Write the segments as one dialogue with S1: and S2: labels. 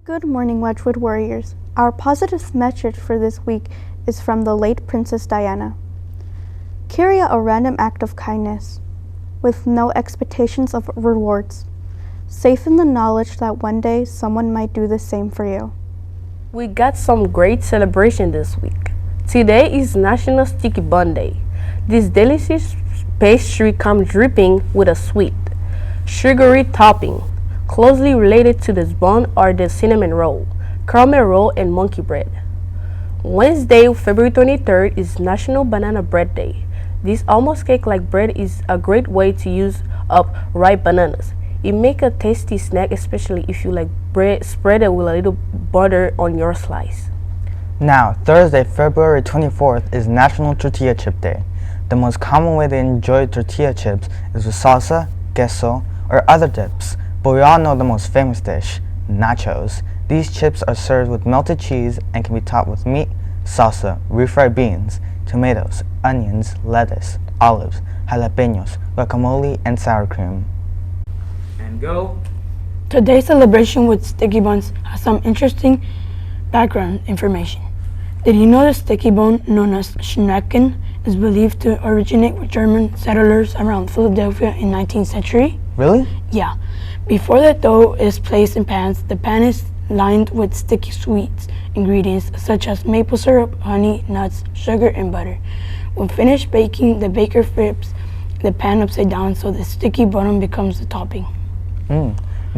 S1: Good morning, Wedgwood Warriors. Our positive message for this week is from the late Princess Diana. Carry out a random act of kindness, with no expectations of rewards, safe in the knowledge that one day someone might do the same for you.
S2: We got some great celebration this week. Today is National Sticky Bun Day. This delicious pastry comes dripping with a sweet, sugary topping. Closely related to this bun are the cinnamon roll, caramel roll, and monkey bread. Wednesday, February 23rd is National Banana Bread Day. This almost cake-like bread is a great way to use up ripe bananas. It makes a tasty snack, especially if you like bread spread it with a little butter on your slice.
S3: Now, Thursday, February 24th is National Tortilla Chip Day. The most common way to enjoy tortilla chips is with salsa, queso, or other dips. But we all know the most famous dish, nachos. These chips are served with melted cheese and can be topped with meat, salsa, refried beans, tomatoes, onions, lettuce, olives, jalapenos, guacamole, and sour cream.
S4: And go.
S5: Today's celebration with sticky buns has some interesting background information. Did you know the sticky bun, known as Schnecken, is believed to originate with German settlers around Philadelphia in 19th century?
S3: Really?
S5: Yeah. Before the dough is placed in pans, the pan is lined with sticky sweets ingredients such as maple syrup, honey, nuts, sugar, and butter. When finished baking, the baker flips the pan upside down so the sticky bottom becomes the topping.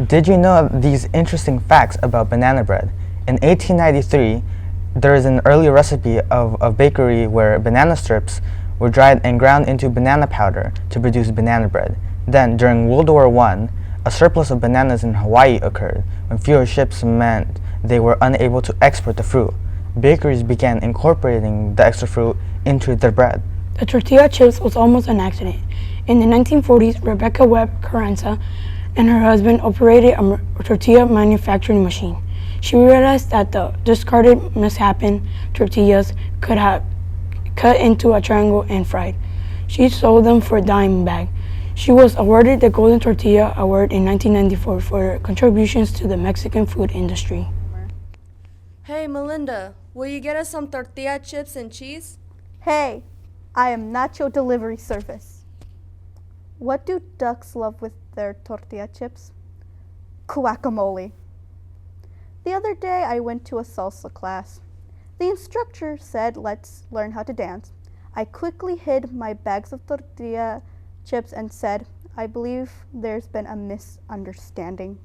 S3: Did you know these interesting facts about banana bread? In 1893, there is an early recipe of a bakery where banana strips were dried and ground into banana powder to produce banana bread. Then, during World War I, a surplus of bananas in Hawaii occurred when fewer ships meant they were unable to export the fruit. Bakeries began incorporating the extra fruit into their bread.
S5: The tortilla chips was almost an accident. In the 1940s, Rebecca Webb Carranza and her husband operated a tortilla manufacturing machine. She realized that the discarded misshapen tortillas could have cut into a triangle and fried. She sold them for a dime bag. She was awarded the Golden Tortilla Award in 1994 for her contributions to the Mexican food industry.
S6: Hey Melinda, will you get us some tortilla chips and cheese?
S1: Hey, I am Nacho Delivery Service. What do ducks love with their tortilla chips? Guacamole. The other day I went to a salsa class. The instructor said, "Let's learn how to dance." I quickly hid my bags of tortilla chips and said, "I believe there's been a misunderstanding."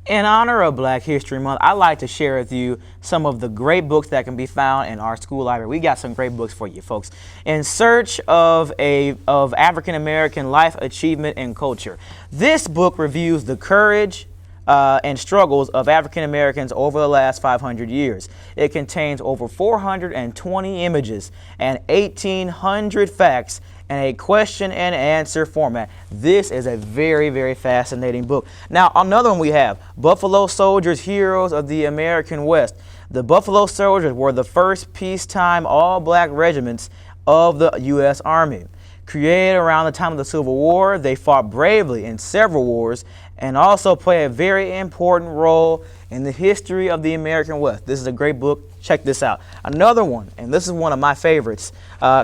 S4: In honor of Black History Month, I'd like to share with you some of the great books that can be found in our school library. We got some great books for you, folks. In Search of African American Life, Achievement, and Culture. This book reviews the courage and struggles of African Americans over the last 500 years. It contains over 420 images and 1,800 facts in a question and answer format. This is a very, very fascinating book. Now, another one we have, Buffalo Soldiers, Heroes of the American West. The Buffalo Soldiers were the first peacetime all-black regiments of the U.S. Army. Created around the time of the Civil War, they fought bravely in several wars and also play a very important role in the history of the American West. This is a great book. Check this out. Another one, and this is one of my favorites,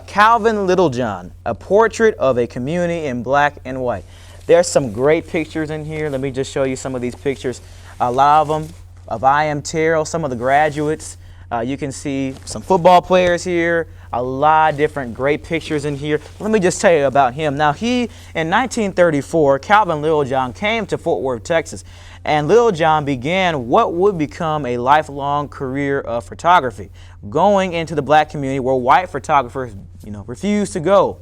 S4: Calvin Littlejohn, A Portrait of a Community in Black and White. There's some great pictures in here. Let me just show you some of these pictures. A lot of them of I.M. Terrell, some of the graduates. You can see some football players here, a lot of different great pictures in here. Let me just tell you about him. Now, in 1934, Calvin Littlejohn came to Fort Worth, Texas, and Littlejohn began what would become a lifelong career of photography, going into the black community where white photographers, refused to go.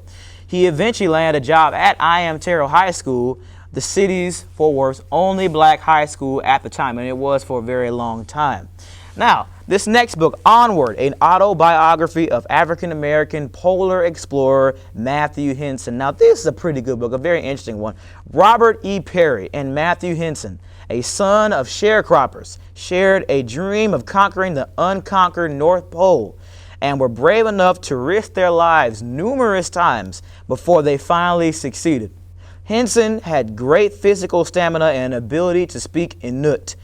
S4: He eventually landed a job at I.M. Terrell High School, the city's, Fort Worth's, only black high school at the time, and it was for a very long time. Now, this next book, Onward, an autobiography of African-American polar explorer Matthew Henson. Now, this is a pretty good book, a very interesting one. Robert E. Perry and Matthew Henson, a son of sharecroppers, shared a dream of conquering the unconquered North Pole and were brave enough to risk their lives numerous times before they finally succeeded. Henson had great physical stamina and ability to speak Inuit.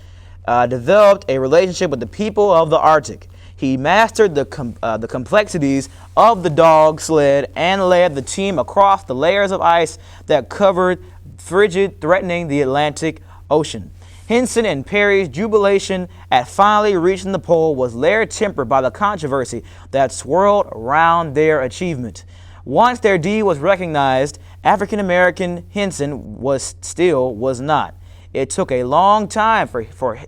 S4: developed a relationship with the people of the Arctic. He mastered the complexities of the dog sled and led the team across the layers of ice that covered frigid, threatening the Atlantic Ocean. Henson and Perry's jubilation at finally reaching the pole was later tempered by the controversy that swirled around their achievement. Once their deed was recognized, African-American Henson was not. It took a long time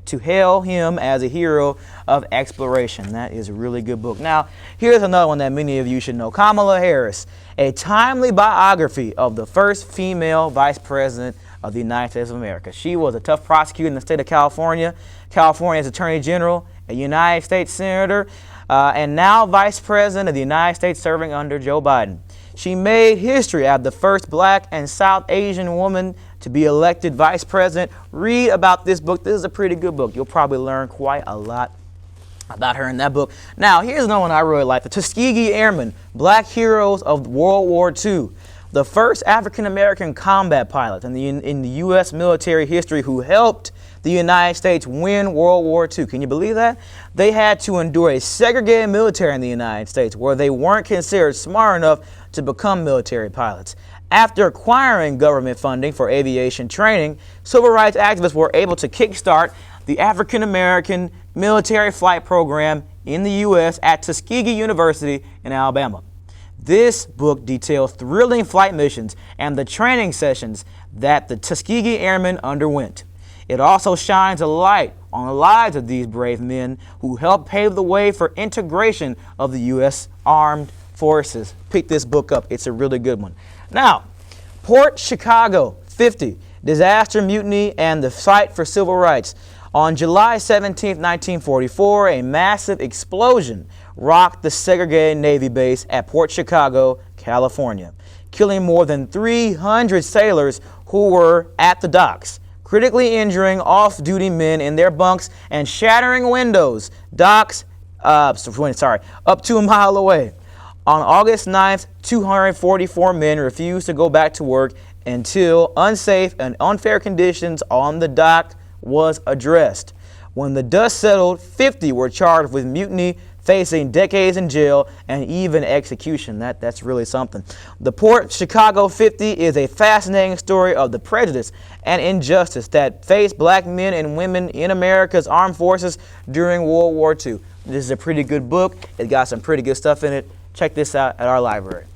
S4: to hail him as a hero of exploration. That is a really good book. Now, here's another one that many of you should know. Kamala Harris, a timely biography of the first female vice president of the United States of America. She was a tough prosecutor in the state of California, California's Attorney General, a United States Senator, and now Vice President of the United States serving under Joe Biden. She made history as the first black and South Asian woman to be elected vice president. Read about this book. This is a pretty good book. You'll probably learn quite a lot about her in that book. Now, here's another one I really like. The Tuskegee Airmen, Black Heroes of World War II. The first African-American combat pilot in the U.S. military history who helped the United States win World War II. Can you believe that? They had to endure a segregated military in the United States where they weren't considered smart enough to become military pilots. After acquiring government funding for aviation training, civil rights activists were able to kickstart the African-American military flight program in the U.S. at Tuskegee University in Alabama. This book details thrilling flight missions and the training sessions that the Tuskegee Airmen underwent. It also shines a light on the lives of these brave men who helped pave the way for integration of the U.S. Armed Forces. Pick this book up. It's a really good one. Now, Port Chicago 50, Disaster, Mutiny, and the Fight for Civil Rights. On July 17, 1944, a massive explosion rocked the segregated Navy base at Port Chicago, California, killing more than 300 sailors who were at the docks, critically injuring off-duty men in their bunks and shattering windows, up to a mile away. On August 9th, 244 men refused to go back to work until unsafe and unfair conditions on the dock was addressed. When the dust settled, 50 were charged with mutiny, facing decades in jail and even execution. That's really something. The Port Chicago 50 is a fascinating story of the prejudice and injustice that faced black men and women in America's armed forces during World War II. This is a pretty good book. It got some pretty good stuff in it. Check this out at our library.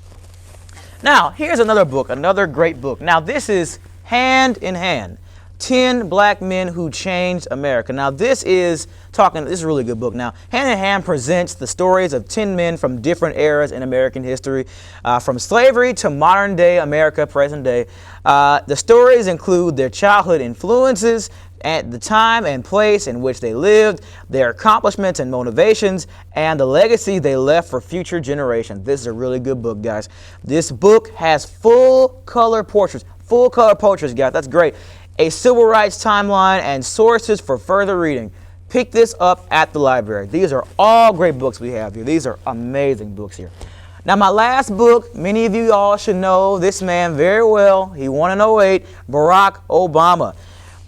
S4: Now, here's another book, another great book. Now, this is Hand in Hand, 10 Black Men Who Changed America. Now, this is a really good book. Now, Hand in Hand presents the stories of 10 men from different eras in American history, from slavery to modern day America, present day. The stories include their childhood influences, at the time and place in which they lived, their accomplishments and motivations, and the legacy they left for future generations. This is a really good book, guys. This book has full color portraits, guys. That's great. A civil rights timeline and sources for further reading. Pick this up at the library. These are all great books we have here. These are amazing books here. Now, my last book, many of you all should know this man very well. He won in 2008, Barack Obama.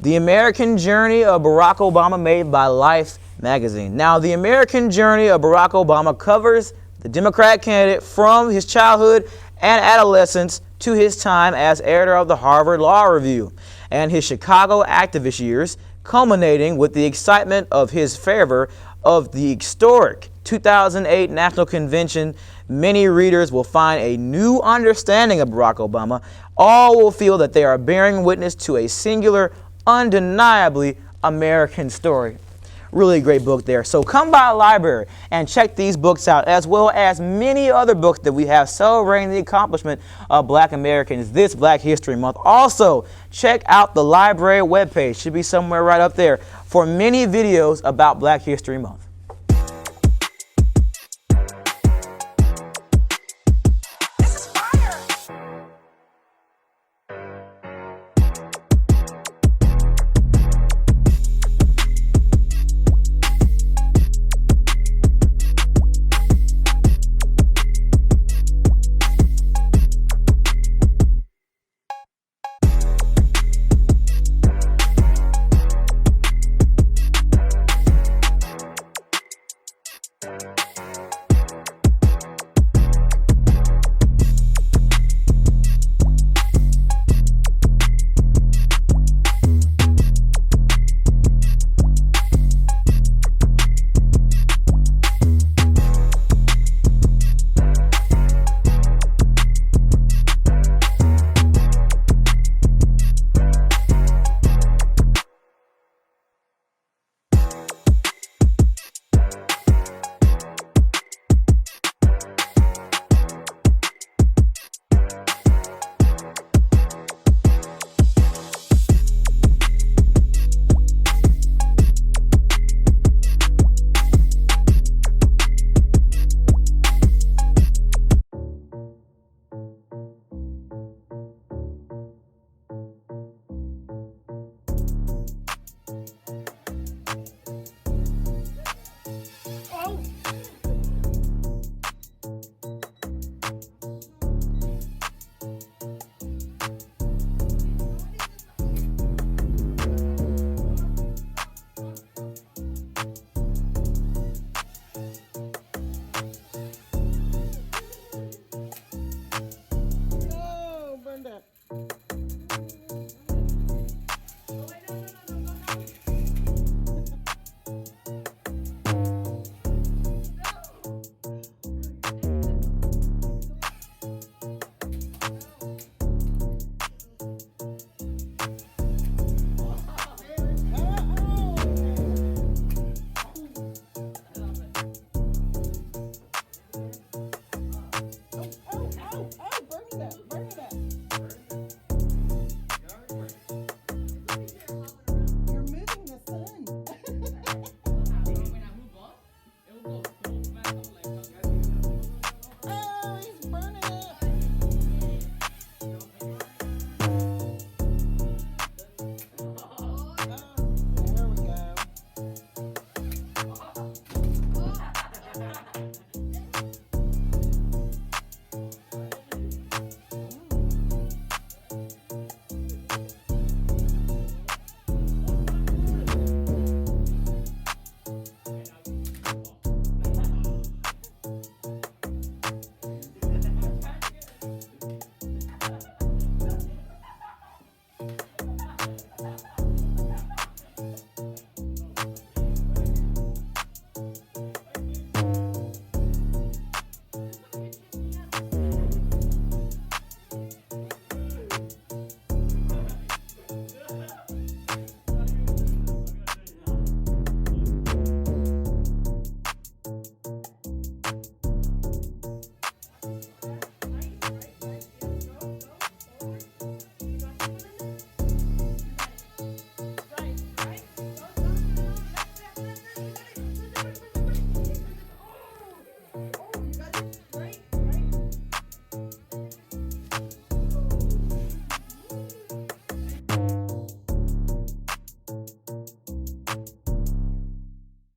S4: The American Journey of Barack Obama, made by Life magazine. Now, the American Journey of Barack Obama covers the Democratic candidate from his childhood and adolescence to his time as editor of the Harvard Law Review and his Chicago activist years, culminating with the excitement of his fervor of the historic 2008 National Convention. Many readers will find a new understanding of Barack Obama. All will feel that they are bearing witness to a singular, undeniably American story. Really great book there. So come by the library and check these books out, as well as many other books that we have celebrating the accomplishment of Black Americans this Black History Month. Also, check out the library webpage. Should be somewhere right up there for many videos about Black History Month.
S7: step.